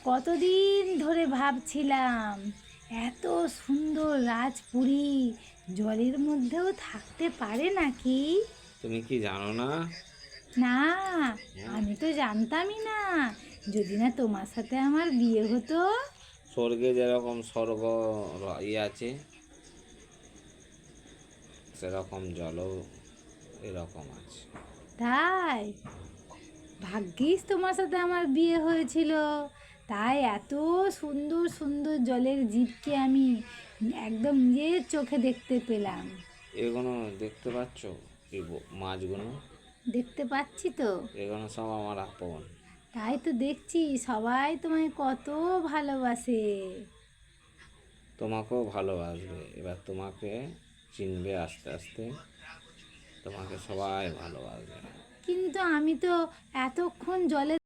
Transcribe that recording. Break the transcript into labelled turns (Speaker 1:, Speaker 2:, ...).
Speaker 1: কতদিন ধরে ভাবছিলাম এত সুন্দর রাজপুরী জলের মধ্যেও থাকতে পারে নাকি।
Speaker 2: তুমি কি জানো না?
Speaker 1: না,
Speaker 2: হ্যাঁ?
Speaker 1: আমি তো জানতামই না। যদি না তোমার সাথে আমার বিয়ে হতো।
Speaker 2: স্বর্গে যেরকম স্বর্গ আছে, সেরকম জলও এরকম আছে।
Speaker 1: তাই ভাগ্যিস তোমার সাথে আমার বিয়ে হয়েছিল। তাই এত সুন্দর সুন্দর জলের জীবকে আমি একদম নিজের চোখে দেখতে পেলাম।
Speaker 2: এগুলো দেখতে পাচ্ছ? মাছগুলো,
Speaker 1: দেখতে পাচ্ছি তো।
Speaker 2: এগুলো সব আমার আপন।
Speaker 1: তাই তো দেখছি সবাই তোমায় কত ভালোবাসে।
Speaker 2: তোমাকেও ভালোবাসবে, এবার তোমাকে চিনবে আস্তে আস্তে, তোমাকে সবাই ভালোবাসবে।
Speaker 1: কিন্তু আমি তো এতক্ষণ জলে